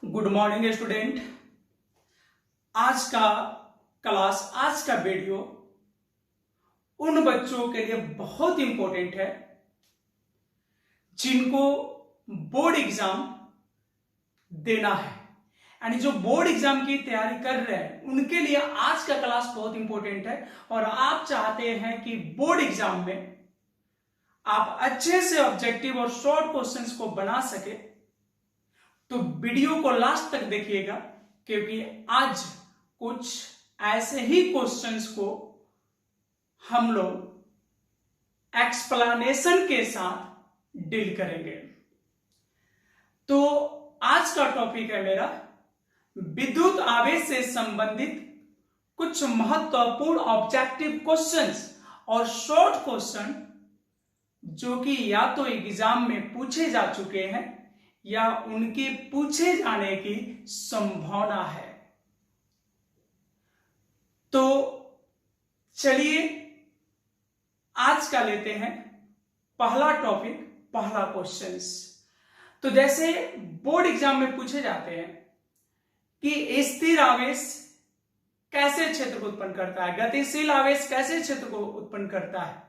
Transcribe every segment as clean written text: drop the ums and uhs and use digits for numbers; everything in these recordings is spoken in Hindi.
Good morning student. आज का क्लास, आज का वीडियो उन बच्चों के लिए बहुत इंपॉर्टेंट है जिनको बोर्ड एग्जाम देना है, यानी जो बोर्ड एग्जाम की तैयारी कर रहे हैं उनके लिए आज का क्लास बहुत इंपॉर्टेंट है। और आप चाहते हैं कि बोर्ड एग्जाम में आप अच्छे से ऑब्जेक्टिव और शॉर्ट क्वेश्चंस को बना सके, तो वीडियो को लास्ट तक देखिएगा, क्योंकि आज कुछ ऐसे ही क्वेश्चंस को हम लोग एक्सप्लेनेशन के साथ डील करेंगे। तो आज का टॉपिक है मेरा विद्युत आवेश से संबंधित कुछ महत्वपूर्ण ऑब्जेक्टिव क्वेश्चंस और शॉर्ट क्वेश्चन जो कि या तो एग्जाम में पूछे जा चुके हैं या उनके पूछे जाने की संभावना है। तो चलिए आज का लेते हैं पहला टॉपिक, पहला क्वेश्चंस। तो जैसे बोर्ड एग्जाम में पूछे जाते हैं कि स्थिर आवेश कैसे क्षेत्र को उत्पन्न करता है, गतिशील आवेश कैसे क्षेत्र को उत्पन्न करता है।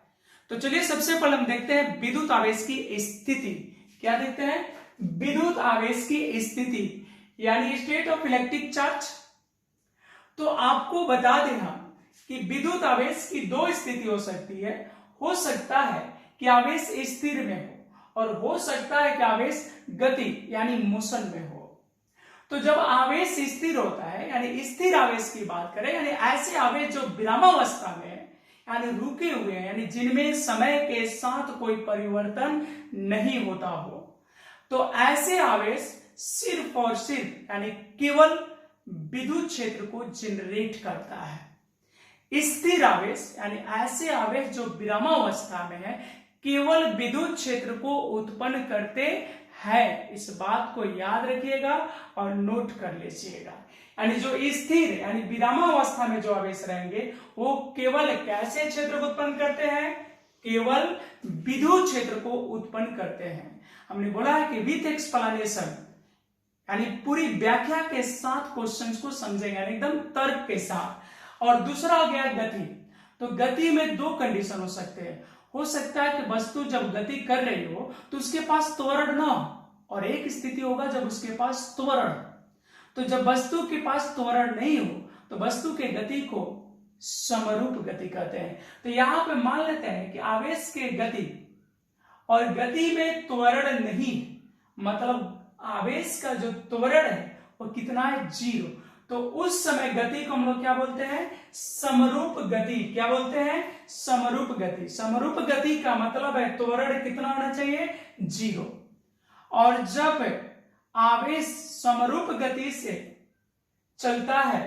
तो चलिए सबसे पहले हम देखते हैं विद्युत आवेश की स्थिति। क्या देखते हैं? विद्युत आवेश की स्थिति यानी स्टेट ऑफ इलेक्ट्रिक चार्ज। तो आपको बता देना कि विद्युत आवेश की दो स्थिति हो सकती है। हो सकता है कि आवेश स्थिर में हो और हो सकता है कि आवेश गति यानी मोशन में हो। तो जब आवेश स्थिर होता है यानी स्थिर आवेश की बात करें, यानी ऐसे आवेश जो विरामावस्था में है यानी रुके हुए हैं, यानी जिनमें समय के साथ कोई परिवर्तन नहीं होता हो, तो ऐसे आवेश सिर्फ और सिर्फ यानी केवल विद्युत क्षेत्र को जनरेट करता है। स्थिर आवेश यानी ऐसे आवेश जो विरामावस्था में है केवल विद्युत क्षेत्र को उत्पन्न करते हैं। इस बात को याद रखिएगा और नोट कर लीजिएगा। यानी जो स्थिर यानी विरामावस्था में जो आवेश रहेंगे वो केवल कैसे क्षेत्र को उत्पन्न करते हैं? केवल विद्युत क्षेत्र को उत्पन्न करते हैं। हमने बोला है कि विथ एक्सप्लेनेशन यानी पूरी व्याख्या के साथ क्वेश्चंस को समझेंगे, यानी एकदम तर्क के साथ। और दूसरा हो गया गति। तो गति में दो कंडीशन हो सकते हैं। हो सकता है कि वस्तु जब गति कर रही हो तो उसके पास त्वरण ना हो, और एक स्थिति होगा जब उसके पास त्वरण। तो जब वस्तु के पास त्वरण नहीं हो तो वस्तु के गति को समरूप गति कहते हैं। तो यहां पे मान लेते हैं कि आवेश के गति और गति में त्वरण नहीं, मतलब आवेश का जो त्वरण है वो कितना है? 0। तो उस समय गति को हम लोग क्या बोलते हैं? समरूप गति। क्या बोलते हैं? समरूप गति। समरूप गति का मतलब है त्वरण कितना होना चाहिए? 0। और जब आवेश समरूप गति से चलता है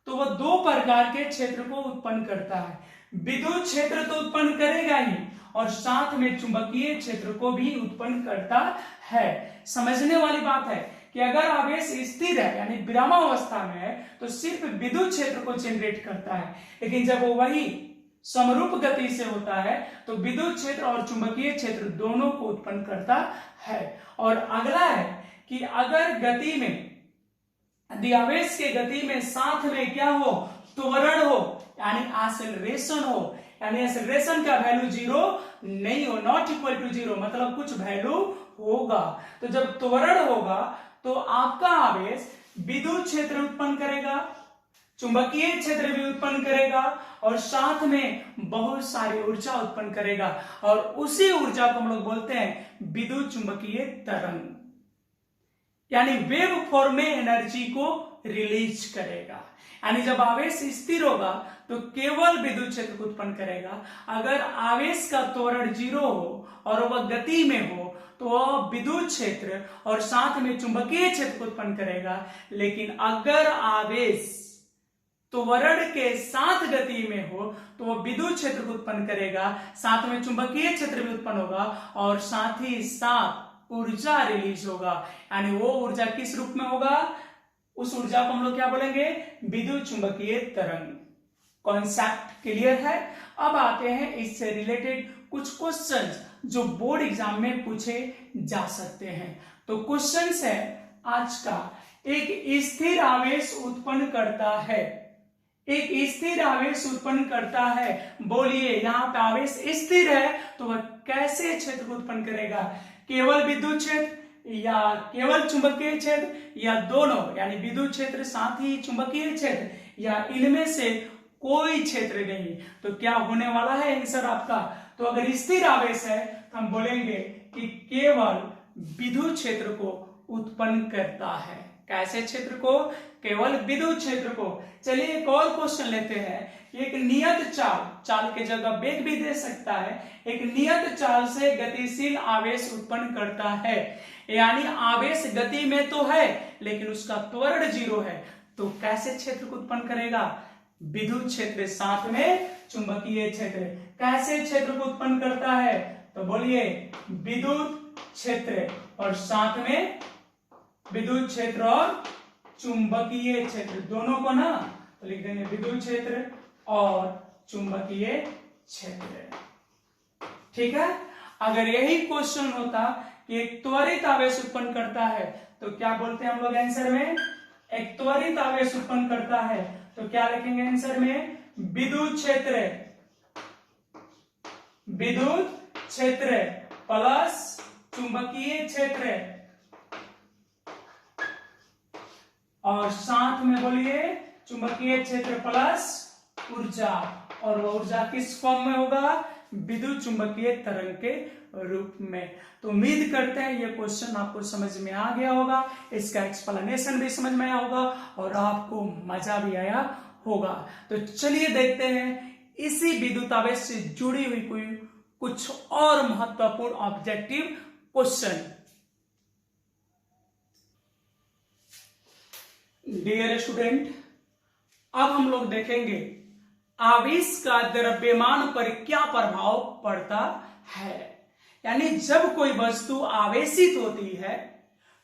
तो वह दो प्रकार के क्षेत्र को उत्पन्न करता है। विद्युत क्षेत्र तो उत्पन्न करेगा ही और साथ में चुंबकीय क्षेत्र को भी उत्पन्न करता है। समझने वाली बात है कि अगर आवेश स्थिर है यानी विरामावस्था में है तो सिर्फ विद्युत क्षेत्र को जनरेट करता है, लेकिन जब वो वही समरूप गति से होता है तो विद्युत क्षेत्र और चुंबकीय क्षेत्र दोनों को उत्पन्न करता है। और अगला है कि अगर गति में यदि आवेश के गति में साथ में क्या हो? त्वरण हो यानी एक्सेलरेशन हो, यानी एक्सेलरेशन का वैल्यू 0 नहीं हो, नॉट इक्वल टू 0, मतलब कुछ वैल्यू होगा। तो जब त्वरण होगा तो आपका आवेश विद्युत क्षेत्र उत्पन्न करेगा, चुंबकीय क्षेत्र भी उत्पन्न करेगा और साथ में बहुत सारी ऊर्जा उत्पन्न करेगा, और उसी ऊर्जा को हम लोग बोलते हैं विद्युत चुंबकीय तरंग, यानी वेव फॉर्म में एनर्जी को रिलीज करेगा। यानी जब आवेश स्थिर होगा तो केवल विद्युत क्षेत्र को उत्पन्न करेगा। अगर आवेश का त्वरण 0 हो और वह गति में हो तो वह विद्युत क्षेत्र और साथ में चुंबकीय क्षेत्र को उत्पन्न करेगा। लेकिन अगर आवेश त्वरण के साथ गति में हो तो वह विद्युत क्षेत्र को उत्पन्न करेगा, साथ में चुंबकीय क्षेत्र भी उत्पन्न होगा और साथ ही साथ ऊर्जा रिलीज होगा। यानी वो ऊर्जा किस रूप में होगा? उस ऊर्जा को हम लोग क्या बोलेंगे? विद्युत चुंबकीय तरंग। कॉन्सेप्ट क्लियर है? अब आते हैं इससे रिलेटेड कुछ क्वेश्चंस जो बोर्ड एग्जाम में पूछे जा सकते हैं। तो क्वेश्चंस है आज का एक स्थिर आवेश उत्पन्न करता है, एक स्थिर आवेश उत्पन्न करता है, बोलिए यहाँ पे आवेश स्थिर है तो वह कैसे क्षेत्र को उत्पन्न करेगा? केवल विद्युत क्षेत्र या केवल चुंबकीय क्षेत्र या दोनों, यानी विद्युत क्षेत्र साथ ही चुंबकीय क्षेत्र या इनमें से कोई क्षेत्र नहीं? तो क्या होने वाला है आंसर आपका? तो अगर स्थिर आवेश है तो हम बोलेंगे कि केवल विद्युत क्षेत्र को उत्पन्न करता है। कैसे क्षेत्र को? केवल विद्युत क्षेत्र को। चलिए एक और क्वेश्चन लेते हैं। एक नियत चाल, चाल के जगह वेग भी दे सकता है, एक नियत चाल से गतिशील आवेश उत्पन्न करता है, यानी आवेश गति में तो है लेकिन उसका त्वरण 0 है, तो कैसे क्षेत्र को उत्पन्न करेगा? विद्युत क्षेत्र साथ में चुंबकीय क्षेत्र। कैसे क्षेत्र को उत्पन्न करता है? तो बोलिए विद्युत क्षेत्र और साथ में विद्युत क्षेत्र और चुंबकीय क्षेत्र दोनों को ना, तो लिख देंगे विद्युत क्षेत्र और चुंबकीय क्षेत्र। ठीक है। अगर यही क्वेश्चन होता कि एक त्वरित आवेश उत्पन्न करता है तो क्या बोलते हैं हम लोग आंसर में? एक त्वरित आवेश उत्पन्न करता है तो क्या लिखेंगे आंसर में? विद्युत क्षेत्र, विद्युत क्षेत्र प्लस चुंबकीय क्षेत्र और साथ में बोलिए चुंबकीय क्षेत्र प्लस ऊर्जा, और वो ऊर्जा किस फॉर्म में होगा? विद्युत चुंबकीय तरंग के रूप में। तो उम्मीद करते हैं ये क्वेश्चन आपको समझ में आ गया होगा, इसका एक्सप्लेनेशन भी समझ में आया होगा और आपको मजा भी आया होगा। तो चलिए देखते हैं इसी विद्युत आवेश से जुड़ी हुई कोई कुछ और महत्वपूर्ण ऑब्जेक्टिव क्वेश्चन। डियर स्टूडेंट, अब हम लोग देखेंगे आवेश का द्रव्यमान पर क्या प्रभाव पड़ता है। यानी जब कोई वस्तु आवेशित होती है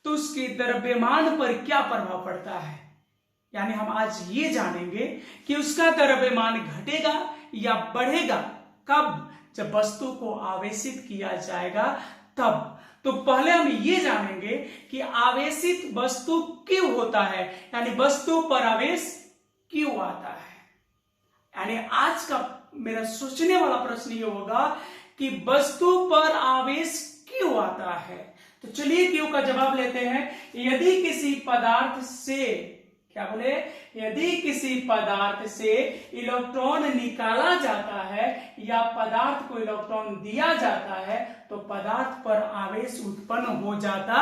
तो उसके द्रव्यमान पर क्या प्रभाव पड़ता है। यानी हम आज ये जानेंगे कि उसका द्रव्यमान घटेगा या बढ़ेगा कब? जब वस्तु को आवेशित किया जाएगा तब। तो पहले हम ये जानेंगे कि आवेशित वस्तु क्यों होता है, यानी वस्तु पर आवेश क्यों आता है। यानी आज का मेरा सोचने वाला प्रश्न ये होगा कि वस्तु पर आवेश क्यों आता है। तो चलिए क्यों का जवाब लेते हैं। यदि किसी पदार्थ से, क्या बोले, यदि किसी पदार्थ से इलेक्ट्रॉन निकाला जाता है या पदार्थ को इलेक्ट्रॉन दिया जाता है तो पदार्थ पर आवेश उत्पन्न हो जाता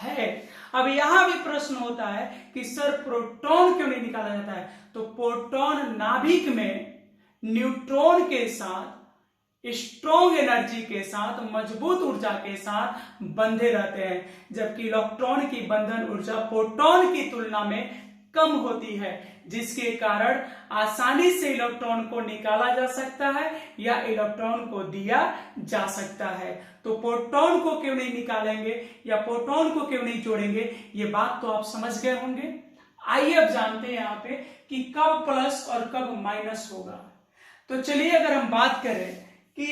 है। अब यहां भी प्रश्न होता है कि सर प्रोटॉन क्यों नहीं निकाला जाता है। तो प्रोटॉन नाभिक में न्यूट्रॉन के साथ स्ट्रॉन्ग एनर्जी के साथ, मजबूत ऊर्जा के साथ बंधे रहते हैं, जबकि इलेक्ट्रॉन की बंधन ऊर्जा प्रोटॉन की तुलना में कम होती है, जिसके कारण आसानी से इलेक्ट्रॉन को निकाला जा सकता है या इलेक्ट्रॉन को दिया जा सकता है। तो प्रोटॉन को क्यों नहीं निकालेंगे या प्रोटॉन को क्यों नहीं जोड़ेंगे, ये बात तो आप समझ गए होंगे। आइए अब जानते हैं यहाँ पे कि कब प्लस और कब माइनस होगा। तो चलिए अगर हम बात करें कि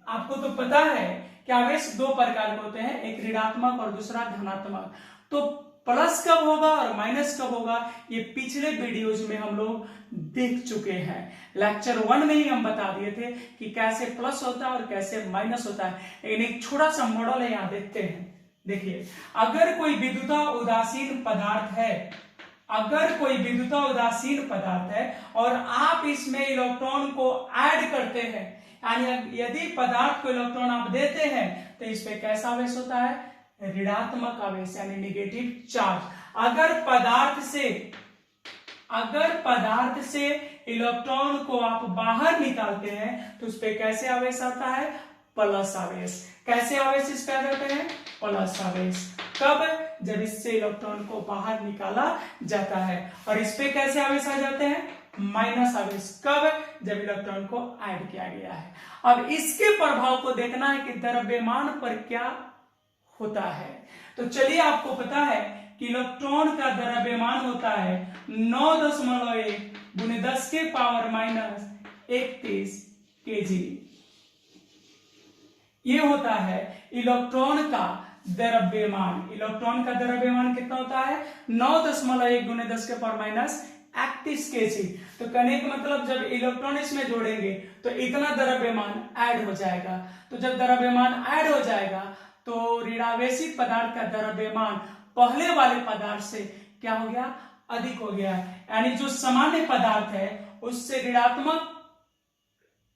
आपको तो पता है कि आवेश दो प्रकार के होते हैं, एक ऋणात्मक और दूसरा धनात्मक। तो प्लस कब होगा और माइनस कब होगा ये पिछले वीडियोज में हम लोग देख चुके हैं। लेक्चर 1 में ही हम बता दिए थे कि कैसे प्लस होता है और कैसे माइनस होता है। लेकिन एक छोटा सा मॉडल है, यहाँ देखते हैं। देखिए, अगर कोई विद्युत उदासीन पदार्थ है, अगर कोई विद्युत उदासीन पदार्थ है और आप इसमें इलेक्ट्रॉन को ऐड करते हैं, यानी यदि पदार्थ को इलेक्ट्रॉन आप देते हैं तो इस पे कैसा आवेश होता है? ऋणात्मक आवेश, यानी नेगेटिव चार्ज। अगर पदार्थ से इलेक्ट्रॉन को आप बाहर निकालते हैं तो उस पे कैसे आवेश आता है? प्लस आवेश। कैसे आवेश इस पे आ जाते हैं? प्लस आवेश। कब? जब इससे इलेक्ट्रॉन को बाहर निकाला जाता है। और इस पे कैसे आवेश आ जाते हैं? माइनस आवेश। कब? जब इलेक्ट्रॉन को ऐड किया गया है। अब इसके प्रभाव को देखना है कि द्रव्यमान पर क्या होता है। तो चलिए, आपको पता है कि इलेक्ट्रॉन का द्रव्यमान होता है 9.1 गुने 10 के पावर माइनस 31 केजी। ये होता है इलेक्ट्रॉन का द्रव्यमान। इलेक्ट्रॉन का द्रव्यमान कितना होता है 9.1 × 10⁻31 केजी। तो कहने का मतलब जब इलेक्ट्रॉन इसमें जोड़ेंगे तो इतना द्रव्यमान ऐड हो जाएगा। तो जब द्रव्यमान ऐड हो जाएगा तो ऋणावेशित पदार्थ का द्रव्यमान पहले वाले पदार्थ से क्या हो गया अधिक हो गया, यानी जो सामान्य पदार्थ है उससे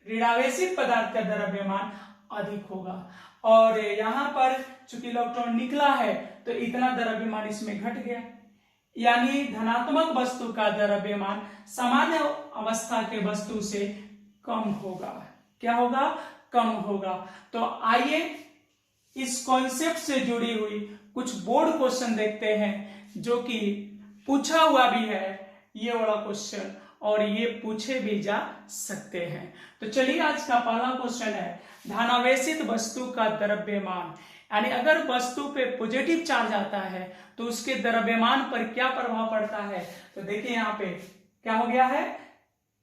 ऋणावेशित पदार्थ का द्रव्यमान अधिक होगा। और यहां पर चूंकि इलेक्ट्रॉन निकला है तो इतना द्रव्यमान इसमें घट गया, यानी धनात्मक वस्तु का द्रव्यमान सामान्य अवस्था के वस्तु से कम होगा। क्या होगा कम होगा। तो आइए इस कॉन्सेप्ट से जुड़ी हुई कुछ बोर्ड क्वेश्चन देखते हैं जो कि पूछा हुआ भी है ये वाला क्वेश्चन, और ये पूछे भी जा सकते हैं। तो चलिए आज का पहला क्वेश्चन है धनावेशित वस्तु का द्रव्यमान, यानी अगर वस्तु पे पॉजिटिव चार्ज आता है तो उसके द्रव्यमान पर क्या प्रभाव पड़ता है। तो देखिए यहाँ पे क्या हो गया है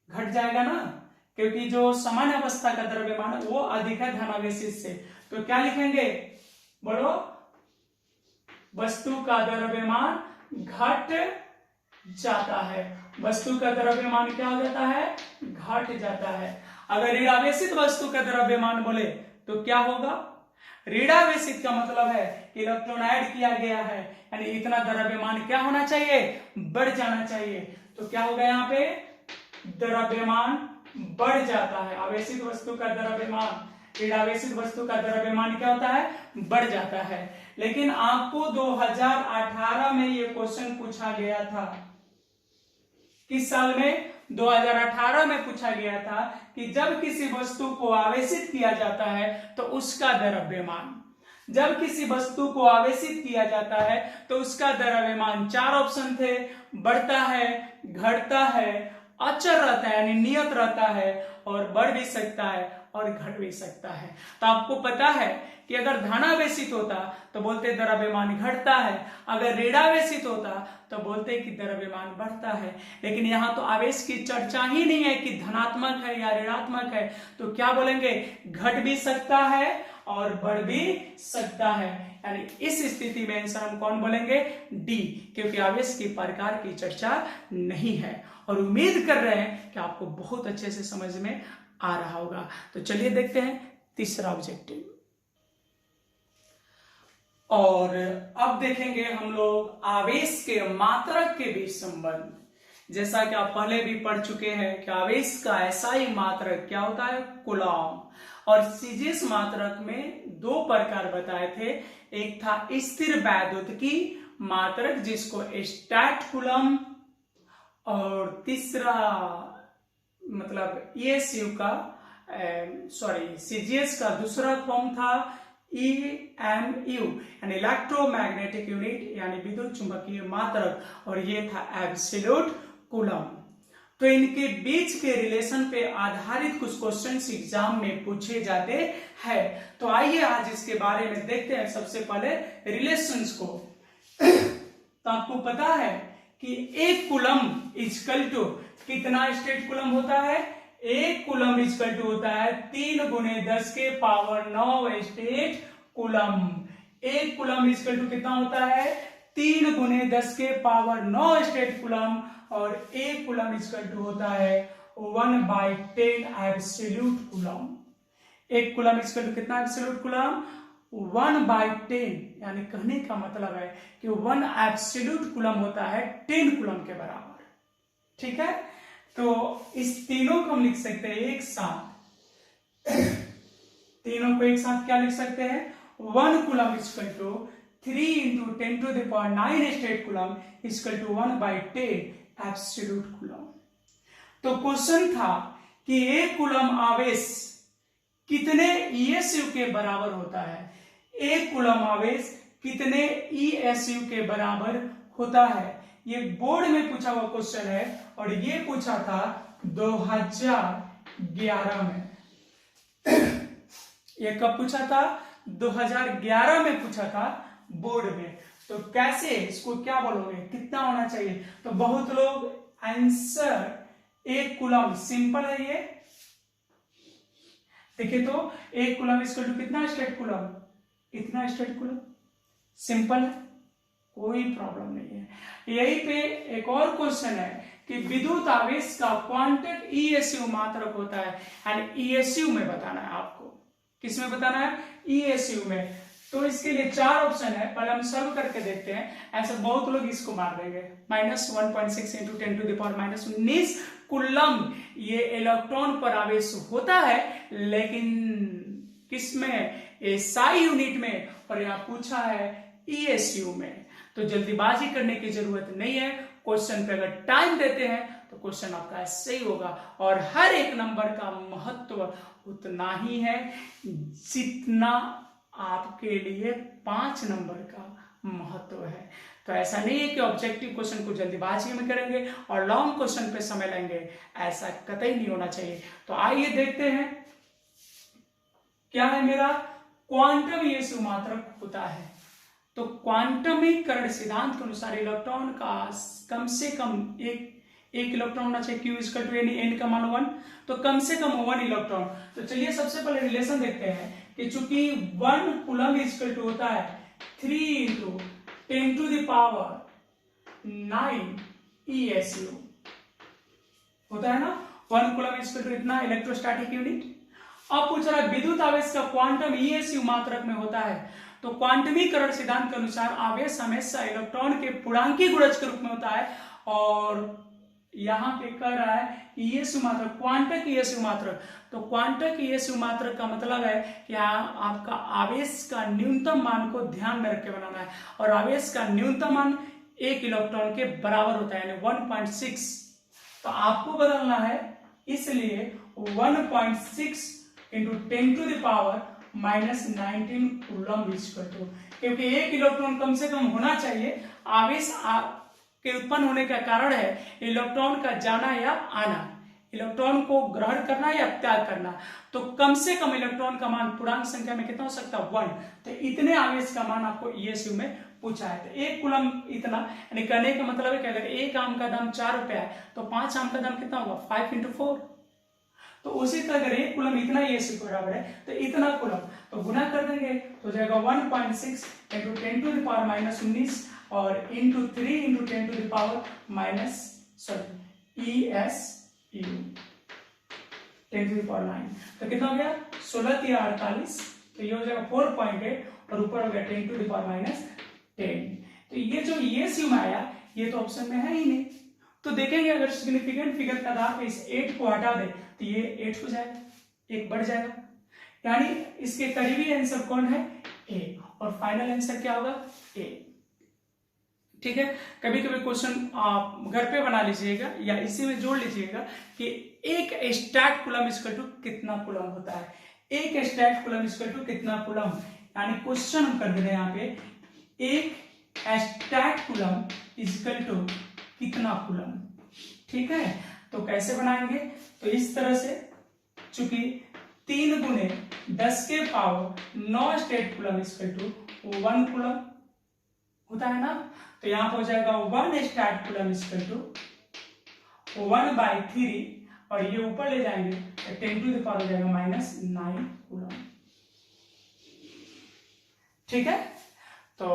घट जाएगा ना, क्योंकि जो सामान्य अवस्था का द्रव्यमान वो अधिक है धनावेशित से। तो क्या लिखेंगे बोलो, वस्तु का द्रव्यमान घट जाता है। वस्तु का द्रव्यमान क्या हो जाता है घट जाता है। अगर ऋणावेशित वस्तु का द्रव्यमान बोले तो क्या होगा, ऋणावेशित का मतलब है कि इलेक्ट्रॉन ऐड किया गया है, यानी इतना द्रव्यमान क्या होना चाहिए बढ़ जाना चाहिए। तो क्या होगा यहाँ पे द्रव्यमान बढ़ जाता है। आवेशित वस्तु का द्रव्यमान ऋणावेशित वस्तु का द्रव्यमान क्या होता है बढ़ जाता है। लेकिन आपको 2018 में ये क्वेश्चन पूछा गया था। किस साल में 2018 में पूछा गया था कि जब किसी वस्तु को आवेशित किया जाता है तो उसका द्रव्यमान, जब किसी वस्तु को आवेशित किया जाता है तो उसका द्रव्यमान 4 ऑप्शन थे, बढ़ता है, घटता है, अचर रहता है यानी नियत रहता है, और बढ़ भी सकता है और घट भी सकता है। तो आपको पता है कि अगर धनावेशित होता तो बोलते द्रव्यमान घटता है, अगर ऋणावेशित होता तो बोलते कि द्रव्यमान बढ़ता है। लेकिन यहाँ तो आवेश की चर्चा ही नहीं है कि धनात्मक है या ऋणात्मक है, तो क्या बोलेंगे घट भी सकता है और बढ़ भी सकता है। यानी इस स्थिति में आंसर हम कौन बोलेंगे डी, क्योंकि आवेश के प्रकार की चर्चा नहीं है। और उम्मीद कर रहे हैं कि आपको बहुत अच्छे से समझ में आ रहा होगा। तो चलिए देखते हैं तीसरा ऑब्जेक्टिव। और अब देखेंगे हम लोग आवेश के मात्रक के बीच संबंध। जैसा कि आप पहले भी पढ़ चुके हैं कि आवेश का एसआई मात्रक क्या होता है कूलॉम, और सीजीएस मात्रक में 2 प्रकार बताए थे। एक था स्थिर वैद्युतिकी मात्रक जिसको स्टैट कूलम, और तीसरा मतलब ईएसयू का सीजीएस का दूसरा फॉर्म था EMU यानी इलेक्ट्रोमैग्नेटिक यूनिट यानी विद्युत चुंबकीय मात्रक, और ये था एब्सोल्यूट कूलम। तो इनके बीच के रिलेशन पे आधारित कुछ क्वेश्चंस एग्जाम में पूछे जाते हैं। तो आइए आज इसके बारे में देखते हैं सबसे पहले रिलेशंस को। तो आपको पता है कि 1 कूलम इक्वल टू कितना स्टेट कूलम होता है, 1 कूलम इक्वल टू होता है 3 × 10⁹ state coulomb. 1 coulomb equal to कितना होता है 3 × 10⁹ स्टेट कूलम, और 1 कूलम इक्वल टू होता है 1/10 absolute coulomb. 1 coulomb equal to कितना एब्सोल्यूट कूलम 1/10, यानी कहने का मतलब है कि 1 एब्सोल्यूट कूलम होता है 10 कूलम के बराबर। ठीक है, तो इस तीनों को हम लिख सकते हैं एक साथ। तीनों को एक साथ क्या लिख सकते हैं 1 coulomb equal to 3 × 10⁹ state coulomb equal to 1/10 absolute coulomb. तो क्वेश्चन था कि 1 कूलम आवेश कितने ईएसयू के बराबर होता है, 1 कूलम आवेश कितने ईएसयू के बराबर होता है। ये बोर्ड में पूछा हुआ क्वेश्चन है, और ये पूछा था 2011 में। ये कब पूछा था 2011 में पूछा था बोर्ड में। तो कैसे इसको क्या बोलोगे कितना होना चाहिए, तो बहुत लोग आंसर 1 कूलम सिंपल है ये। देखिए तो 1 कूलम इक्वल टू कितना स्टेट कूलम, इतना स्टेट कूलम, सिंपल है, कोई प्रॉब्लम नहीं है। यहीं पे एक और क्वेश्चन है कि विद्युत आवेश का क्वांटक ईएसयू मात्रक होता है, यानी ईएसयू में बताना है आपको। किस में बताना है? ईएसयू में। तो इसके लिए 4 ऑप्शन है, पहले हम सॉल्व करके देखते हैं। ऐसे बहुत लोग इसको मार देंगे। -1.6 × 10⁻⁻19 कूलम ये इलेक्ट्रॉन पर आवेश होता है, लेकिन किसमें? एसआई यूनिट में, और यहाँ पूछा है ईएसयू में। तो जल्दीबाजी करने की जरूरत नहीं है। क्वेश्चन पे अगर टाइम देते हैं तो क्वेश्चन आपका सही होगा, और हर एक नंबर का महत्व उतना ही है जितना आपके लिए 5 नंबर का महत्व है। तो ऐसा नहीं है कि ऑब्जेक्टिव क्वेश्चन को जल्दीबाजी में करेंगे और लॉन्ग क्वेश्चन पे समय लेंगे, ऐसा कतई नहीं होना चाहिए। तो आइए देखते हैं क्या है मेरा। क्वांटम ईएसयू मात्रक होता है। तो क्वांटमीकरण सिद्धांत के अनुसार इलेक्ट्रॉन का कम से कम एक इलेक्ट्रॉन होना चाहिए। Q = n का मान 1, तो कम से कम 1 इलेक्ट्रॉन। तो चलिए सबसे पहले रिलेशन देखते हैं कि चूंकि 1 कूलम = होता है 3 × 10⁻9 ESU होता है ना। 1 कूलम = इतना इलेक्ट्रोस्टैटिक यूनिट। अब पूछ रहा है विद्युत आवेश का क्वांटम ईएसयू मात्रक में होता है। तो क्वांटमीकरण सिद्धांत के अनुसार आवेश हमेशा इलेक्ट्रॉन के पूर्णांकी गुणज के रूप में होता है, और यहां पे कह रहा है ईएसयू मात्रक, क्वांटक ईएसयू मात्रक। तो क्वांटक ईएसयू मात्रक का मतलब है कि आपका आवेश का न्यूनतम मान को ध्यान में रख के बनाना है, और आवेश का न्यूनतम मान 1 इलेक्ट्रॉन के बराबर होता है, यानी 1.6। तो आपको बदलना है, इसलिए 1.6 × 10⁻⁻19 कूलम = क्योंकि 1 इलेक्ट्रॉन कम से कम होना चाहिए। आवेश के उत्पन्न होने का कारण है इलेक्ट्रॉन का जाना या आना, इलेक्ट्रॉन को ग्रहण करना या त्याग करना। तो कम से कम इलेक्ट्रॉन का मान पूर्णांक संख्या में कितना हो सकता है? 1। तो इतने आवेश का मान आपको ईएसयू में पूछा है। तो 1 कूलम इतना, यानी कहने का मतलब है कि अगर 1 आम का दाम 4 रुपया है तो 5 आम का दाम कितना होगा? 5 × 4। तो उसी तरह अगर 1 कूलम इतना ईएसयू के बराबर है तो इतना कूलम, तो गुना कर देंगे तो हो जाएगा 1.6 × 10⁻⁻19 और × 3 × 10⁻ESU 10⁹ तो कितना हो गया? 16×3 = 48। तो ये हो जाएगा 4.8 और ऊपर हो गया 10⁻10। तो ये जो ईएसयू में आया ये तो ऑप्शन में है ही नहीं। तो देखेंगे अगर सिग्निफिकेंट फिगर के आधार पर इस 8 को हटा दे तो ये 8 हो जाएगा, 1 बढ़ जाएगा, यानी इसके करीबी आंसर कौन है? ए, और फाइनल आंसर क्या होगा? ए। ठीक है। कभी कभी क्वेश्चन आप घर पे बना लीजिएगा या इसी में जोड़ लीजिएगा कि 1 स्टैट कूलम = कितना कूलम होता है। 1 स्टैट कूलम = कितना कूलम, यानी क्वेश्चन हम कर दे रहे हैं यहाँ पे 1 स्टैट कूलम = कितना कूलम। ठीक है। तो कैसे बनाएंगे? तो इस तरह से, चूंकि 3 × 10⁻9 स्टेट कूलम = 1 कूलम होता है ना। तो यहां पर हो जाएगा 1 स्टैट कूलम = 1/3, और ये ऊपर ले जाएंगे तो 10⁻⁻9 हो जाएगा -9 कूलम। ठीक है। तो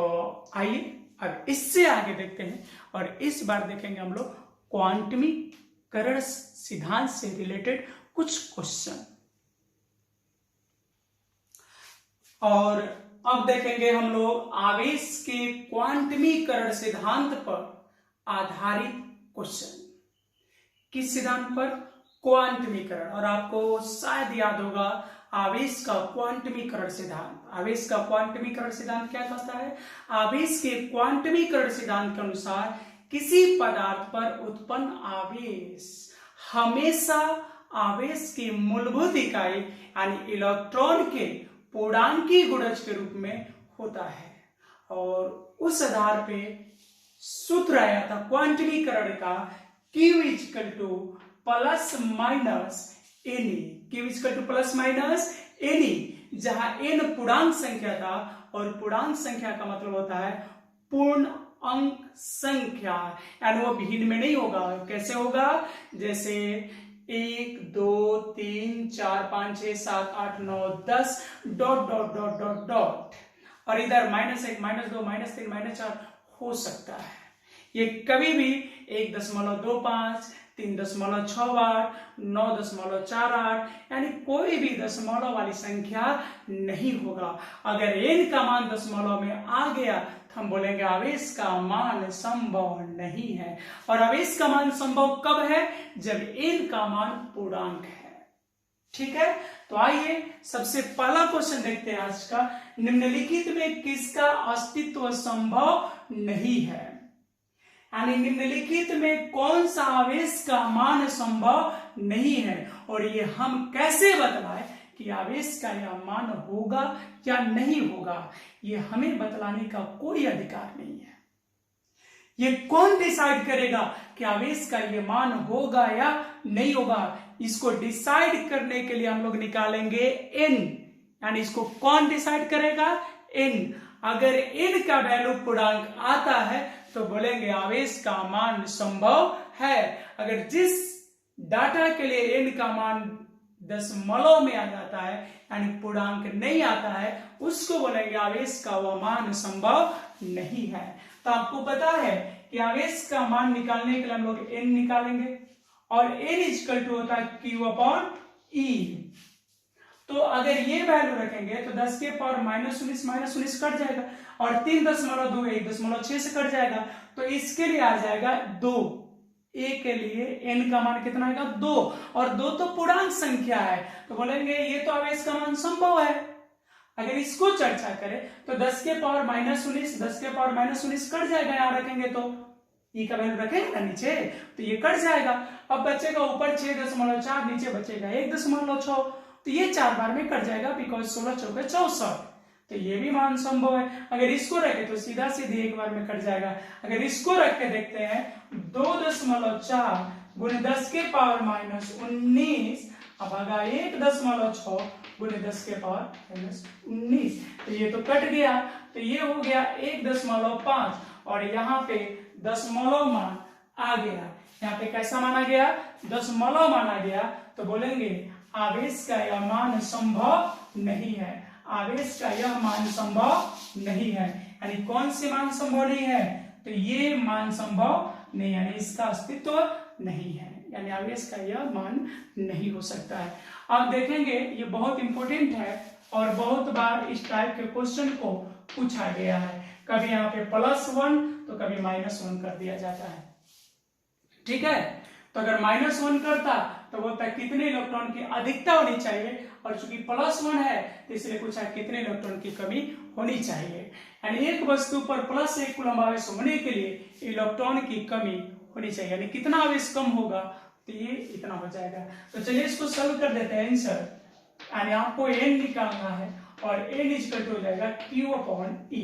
आइए अब इससे आगे देखते हैं, और इस बार देखेंगे हम लोग क्वांटमीकरण सिद्धांत से रिलेटेड कुछ क्वेश्चन। और अब देखेंगे हम लोग आवेश के क्वांटमीकरण सिद्धांत पर आधारित क्वेश्चन। किस सिद्धांत पर? क्वांटमीकरण। और आपको शायद याद होगा आवेश का क्वांटमीकरण सिद्धांत। आवेश का क्वांटमीकरण सिद्धांत क्या कहता है? आवेश के क्वांटमीकरण सिद्धांत के अनुसार किसी पदार्थ पर उत्पन्न आवेश हमेशा आवेश की मूलभूत इकाई यानी इलेक्ट्रॉन के पूर्णांकी गुणज के रूप में होता है, और उस आधार पे सूत्र आया था क्वांटमीकरण का Q = ±Ne, जहां n पूर्णांक संख्या था, और पूर्णांक संख्या का मतलब होता है पूर्ण अंक संख्या, यानी वो भिन्न में नहीं होगा। कैसे होगा? जैसे 1 2 3 4 5 6 7 8 9 10 ... और इधर -1, -2, -3, -4 हो सकता है। ये कभी भी 1.25, 3.68, 9.48 यानी कोई भी दशमलव वाली संख्या नहीं होगा। अगर n का मान दशमलव में आ गया तो हम बोलेंगे आवेश का मान संभव नहीं है। और आवेश का मान संभव कब है? जब n का मान पूर्णांक है। ठीक है, तो आइए सबसे पहला क्वेश्चन देखते हैं आज का। निम्नलिखित में किसका अस्तित्व संभव नहीं है? यानी निम्नलिखित में कौन सा आवेश का मान संभव नहीं है, और ये हम कैसे बतलाएं कि आवेश का यह मान होगा या नहीं होगा? ये हमें बतलाने का कोई अधिकार नहीं है। ये कौन डिसाइड करेगा कि आवेश का ये मान होगा या नहीं होगा? इसको डिसाइड करने के लिए हम लोग निकालेंगे n, यानी इसको कौन डिसाइड करेगा? n। अगर n का वैल्यू पूर्णांक आता है तो बोलेंगे आवेश का मान संभव है। अगर जिस डाटा के लिए n का मान दशमलव में आ जाता है यानी पूर्णांक नहीं आता है, उसको बोलेंगे आवेश का वह मान संभव नहीं है। तो आपको पता है कि आवेश का मान निकालने के लिए हम लोग n निकालेंगे और n इक्वल टू होता है Q/E। तो अगर ये वैल्यू रखेंगे तो 10 के पावर -19 कट जाएगा और 3.2 1.6 से कट जाएगा, तो इसके लिए आ जाएगा 2। a के लिए n का मान कितना आएगा? 2, और 2 तो पूर्णांक संख्या है, तो बोलेंगे ये तो आवेश का मान संभव है। अगर इसको चर्चा करें तो 10 के पावर -19 कट जाएगा, यहां रखेंगे तो ई का वैल्यू रखेंगे ना नीचे, तो ये कट जाएगा। अब बचेगा ऊपर 6.4, नीचे बचेगा 1.6, तो ये 4 बार में कट जाएगा, बिकॉज 16 चौके 64, तो ये भी मान संभव है। अगर इसको रखे तो सीधा सीधे एक बार में कट जाएगा। अगर इसको रख के देखते हैं 2.4 गुणे 10 के पावर -19 अब आगा 1.6 गुणे 10 के पावर -19, तो ये तो कट गया, तो ये हो गया 1.5 और यहाँ पे दशमलव मान आ गया। यहाँ पे कैसा माना गया? दशमलव माना गया, तो बोलेंगे आवेश का यह मान संभव नहीं है। आवेश का यह मान संभव नहीं है, यानी कौन से मान संभव नहीं है? तो ये मान संभव नहीं, यानी इसका अस्तित्व नहीं है, यानी आवेश का यह मान नहीं हो सकता है। अब देखेंगे ये बहुत इंपॉर्टेंट है और बहुत बार इस टाइप के क्वेश्चन को पूछा गया है। कभी यहाँ पे +1 तो कभी -1 कर दिया जाता है। ठीक है, तो अगर -1 करता तो बोलता है कितने इलेक्ट्रॉन की अधिकता होनी चाहिए, और चूंकि +1 है तो इसलिए पूछा कितने इलेक्ट्रॉन की कमी होनी चाहिए। यानी एक वस्तु पर +1 कूलम्ब आवेश होने के लिए इलेक्ट्रॉन की कमी होनी चाहिए, यानी कितना आवेश कम होगा तो ये इतना हो जाएगा। तो चलिए इसको सॉल्व कर देते हैं आंसर। यानी आपको n निकालना है और n इक्वल टू हो जाएगा Q/E।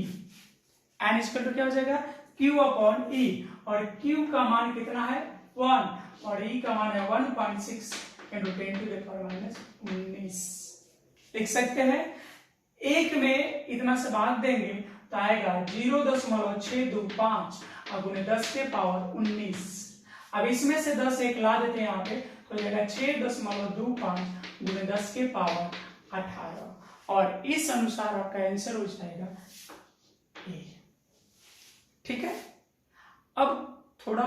n इक्वल टू क्या हो जाएगा? Q/E, और Q का मान कितना है? 1, और E का मान है 1.6 × 10⁻19। लिख सकते हैं। एक में इतना से भाग देंगे तो आएगा 0.625 और गुणे 10 के पावर 19। अब इसमें से 10 एक ला देते हैं यहाँ पे, तो जाएगा 6.25 गुणे 10 के पावर 18, और इस अनुसार आपका आंसर हो जाएगा ए। ठीक है, अब थोड़ा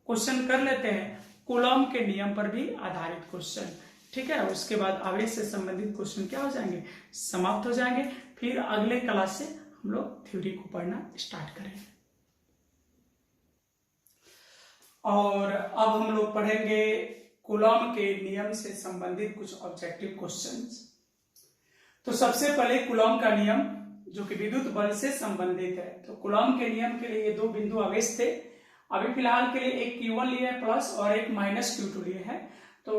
क्वेश्चन कर लेते हैं कूलॉम के नियम पर भी आधारित क्वेश्चन। ठीक है, उसके बाद आवेश से संबंधित क्वेश्चन क्या हो जाएंगे? समाप्त हो जाएंगे। फिर अगले क्लास से हम लोग थ्योरी को पढ़ना स्टार्ट करेंगे। और अब हम लोग पढ़ेंगे कूलॉम के नियम से संबंधित कुछ ऑब्जेक्टिव क्वेश्चंस। तो सबसे पहले कूलॉम का नियम जो कि विद्युत बल से संबंधित है। तो कूलॉम के नियम के लिए 2 बिंदु आवेश थे। अभी फिलहाल के लिए एक Q1 लिए है प्लस और एक -Q2 लिए है, तो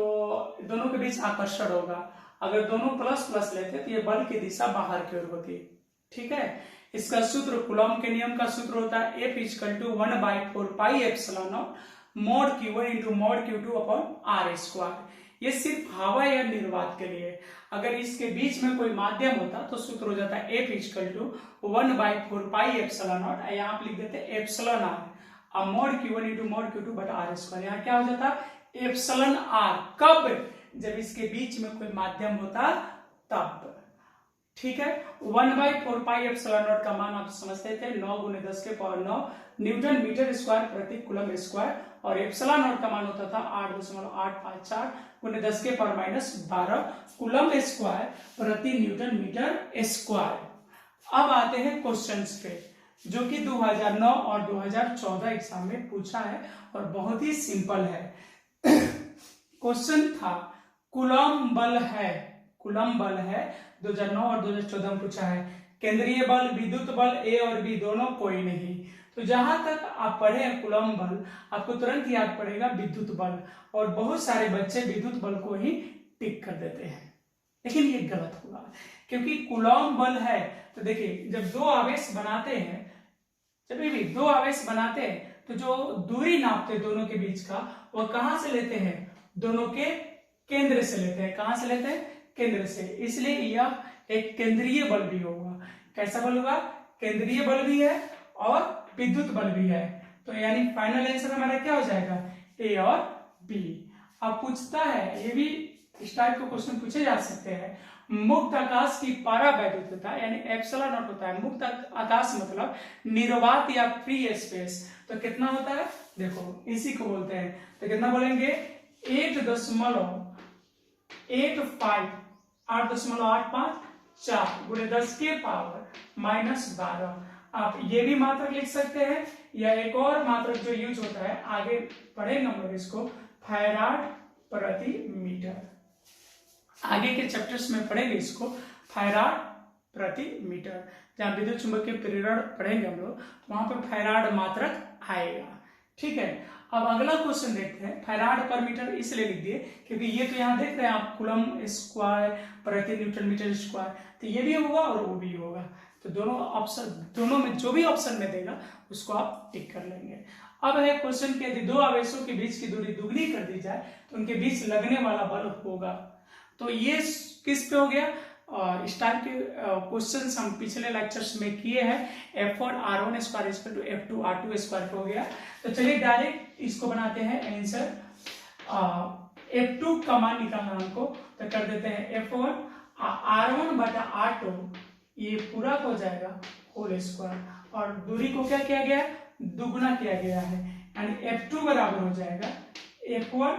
दोनों के बीच आकर्षण होगा। अगर दोनों प्लस लेते तो ये बल की दिशा बाहर की ओर होती। ठीक है, इसका सूत्र कूलॉम के नियम का सूत्र होता है F = 1/4πε0 mod Q1 × mod Q2/r²। ये सिर्फ हवा या निर्वात के लिए। अगर इसके बीच में कोई माध्यम होता तो सूत्र हो जाता है F = 1/4πε0, यहाँ आप लिख देते εr, और mod Q1 × mod Q2/r²। यहाँ क्या हो जाता? εr। कब? जब इसके बीच में कोई माध्यम होता तब। ठीक है। 1/4 पाई एप्सिलॉन नॉट का मान आप समझते थे 9 × 10⁹ न्यूटन मीटर स्क्वायर प्रति कूलम स्क्वायर, और एप्सिलॉन नॉट का मान होता था 8.854 × 10⁻12 कूलम स्क्वायर प्रति न्यूटन मीटर स्क्वायर। अब आते हैं क्वेश्चंस पे, जो कि 2009 और 2014 एग्जाम में पूछा है और बहुत ही सिंपल है। क्वेश्चन था कूलम बल है, कूलम बल है 2009 और 2014 में पूछा है। केंद्रीय बल, विद्युत बल ए और बी दोनों कोई नहीं। तो जहां तक आप पढ़े हैं कूलम बल, आपको तुरंत याद पड़ेगा विद्युत बल, और बहुत सारे बच्चे विद्युत बल को ही टिक कर देते हैं, लेकिन ये गलत होगा, क्योंकि कूलम बल है तो देखिए जब दो आवेश बनाते हैं, जब भी दो आवेश बनाते हैं तो जो दूरी नापते दोनों के बीच का, वह कहां से लेते हैं, दोनों के केंद्र से लेते हैं। कहां से लेते हैं, केंद्र से, इसलिए यह एक केंद्रीय बल भी होगा। कैसा बल होगा, केंद्रीय बल भी है और विद्युत बल भी है। तो यानी फाइनल आंसर हमारा क्या हो जाएगा, ए और बी। अब पूछता है, ये भी इस टाइप के क्वेश्चन पूछे जा सकते हैं, मुक्त आकाश की पारावैद्युतता यानी एप्सिलॉन नॉट होता है। मुक्त आकाश मतलब निर्वात या फ्री स्पेस, तो कितना होता है, देखो इसी को बोलते हैं। तो कितना बोलेंगे, 8.854 × 10⁻12। आप ये भी मात्रक लिख सकते हैं, या एक और मात्रक जो यूज होता है, आगे पढ़ेंगे हम लोग इसको, फैराड प्रति मीटर। आगे के चैप्टर्स में पढ़ेंगे इसको, फैराड प्रति मीटर। जहां विद्युत चुंबकीय प्रेरण पढ़ेंगे हम लोग, वहां पर फैराड मात्रक आएगा। ठीक है। अब अगला क्वेश्चन देखते हैं। फैराड पर मीटर इसलिए लिख दिए क्योंकि ये तो यहाँ देख रहे हैं आप, कूलम स्क्वायर प्रति न्यूटन मीटर स्क्वायर, तो ये भी होगा और वो भी होगा। तो दोनों ऑप्शन, दोनों में जो भी ऑप्शन में देगा उसको आप टिक कर लेंगे। अब है क्वेश्चन कि यदि दो आवेशों के बीच की दूरी दुगनी कर दी जाए तो उनके बीच लगने वाला बल होगा। तो ये किस पे हो गया, और इस टाइप के क्वेश्चंस हम पिछले लेक्चर्स में किए हैं। F1R1² = F2R2² हो गया। तो चलिए डायरेक्ट इसको बनाते हैं आंसर। F2 का मान निकालना हमको, तो कर देते हैं F1 R1/R2, ये पूरा हो जाएगा होल स्क्वायर, और दूरी को क्या किया गया, दुगुना किया गया है, यानी F2 बराबर हो जाएगा F1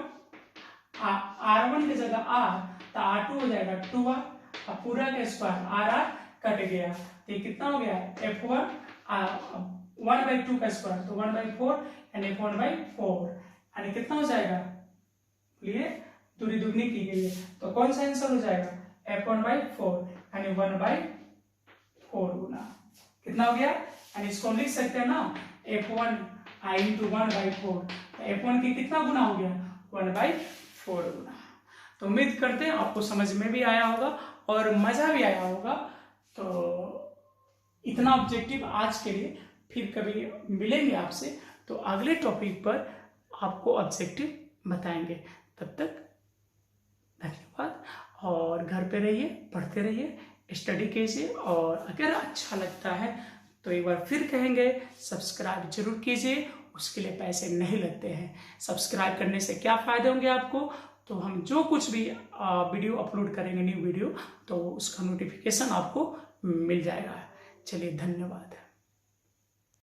R1 की जगह R, तो R2 हो जाएगा 2R, और पूरा का स्क्वायर RR कट गया, तो ये कितना हो गया, F1 1/2 का स्क्वायर, तो 1/4 यानी F1/4, यानी कितना हो जाएगा, बोलिए, दूरी दुगनी की गई है, तो कौन सा आंसर हो जाएगा, F1/4 यानी 1/4 गुना कितना हो गया, यानी इसको लिख सकते हैं ना, F1 × 1/4, तो F1 की कितना गुना हो गया, 1/4 गुना। तो उम्मीद करते हैं आपको समझ में भी आया होगा और मजा भी आया होगा। तो इतना ऑब्जेक्टिव आज के लिए, फिर कभी मिलेंगे आपसे तो अगले टॉपिक पर आपको ऑब्जेक्टिव बताएंगे। तब तक धन्यवाद, और घर पे रहिए, पढ़ते रहिए, स्टडी कीजिए, और अगर अच्छा लगता है तो एक बार फिर कहेंगे सब्सक्राइब जरूर कीजिए, उसके लिए पैसे नहीं लगते हैं। सब्सक्राइब करने से क्या फायदे होंगे आपको, तो हम जो कुछ भी वीडियो अपलोड करेंगे, न्यू वीडियो, तो उसका नोटिफिकेशन आपको मिल जाएगा। चलिए धन्यवाद।